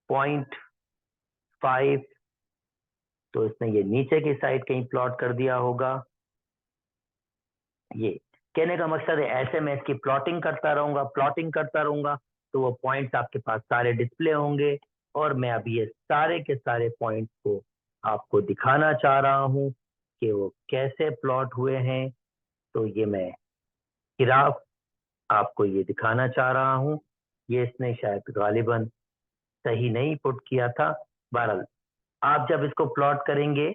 0.5, तो इसने ये नीचे की साइड कहीं प्लॉट कर दिया होगा। ये कहने का मकसद है, ऐसे मैं इसकी प्लॉटिंग करता रहूंगा, तो वो पॉइंट्स आपके पास सारे डिस्प्ले होंगे, और मैं अभी ये सारे के सारे पॉइंट्स को आपको दिखाना चाह रहा हूं कि वो कैसे प्लॉट हुए हैं। तो ये मैं ग्राफ आपको ये दिखाना चाह रहा हूं। ये इसने शायद गालिबन सही नहीं पुट किया था। बहरहाल आप जब इसको प्लॉट करेंगे,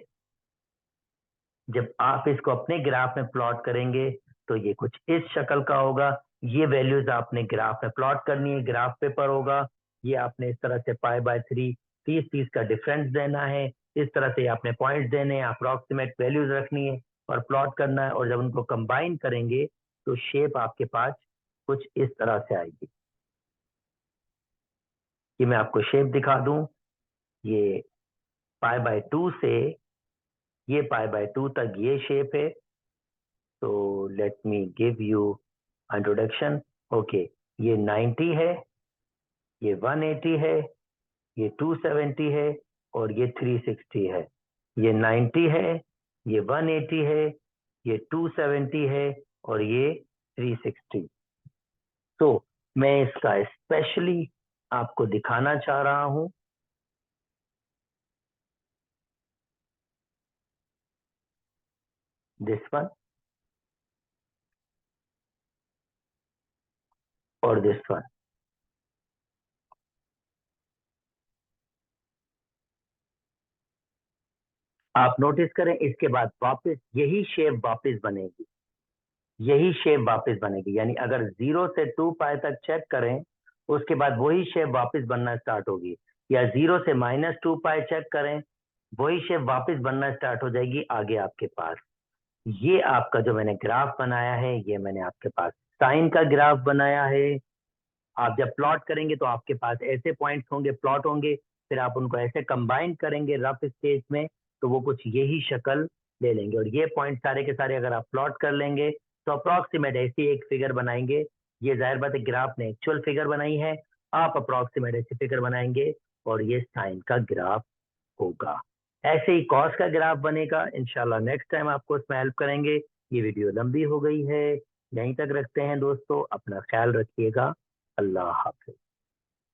जब आप इसको अपने ग्राफ में प्लॉट करेंगे, तो ये कुछ इस शक्ल का होगा। ये वैल्यूज आपने ग्राफ में प्लॉट करनी है, ग्राफ पेपर होगा। ये आपने इस तरह से π/3 30 का डिफरेंस देना है, इस तरह से आपने पॉइंट्स देने हैं, अप्रोक्सीमेट वैल्यूज रखनी है और प्लॉट करना है, और जब उनको कंबाइन करेंगे तो शेप आपके पास कुछ इस तरह से आएगी। ये मैं आपको शेप दिखा दूं, ये π/2 से ये π/2 तक ये शेप है। तो let me give you introduction. Okay, ये 90 है, ये 180 है, ये 270 है, और ये 360 है। ये 90 है, ये 180 है, ये 270 है और ये 360। तो मैं इसका स्पेशली आपको दिखाना चाह रहा हूं, दिस वन और दिस वन। आप नोटिस करें, इसके बाद वापस यही शेप वापस बनेगी, यही शेप वापस बनेगी। यानी अगर 0 से 2 पाई तक चेक करें, उसके बाद वही शेप वापस बनना स्टार्ट होगी, या 0 से -2 पाई चेक करें, वही शेप वापस बनना स्टार्ट हो जाएगी आगे आपके पास। ये आपका जो मैंने ग्राफ बनाया है, ये मैंने आपके पास साइन का ग्राफ बनाया है। आप जब प्लॉट करेंगे तो आपके पास ऐसे पॉइंट्स होंगे, प्लॉट होंगे, फिर आप उनको ऐसे कंबाइन करेंगे रफ स्केच में, तो वो कुछ यही शक्ल ले लेंगे। और ये पॉइंट सारे के सारे अगर आप प्लॉट कर लेंगे तो अप्रोक्सीमेट ऐसी एक फिगर बनाएंगे। ये जाहिर बात है ग्राफ ने एक्चुअल फिगर बनाई है, आप अप्रोक्सीमेट ऐसी फिगर बनाएंगे और ये साइन का ग्राफ होगा। ऐसे ही कॉस का ग्राफ बनेगा। इंशाल्लाह नेक्स्ट टाइम आपको इसमें हेल्प करेंगे। ये वीडियो लंबी हो गई है, यहीं तक रखते हैं दोस्तों, अपना ख्याल रखिएगा। अल्लाह हाफिज।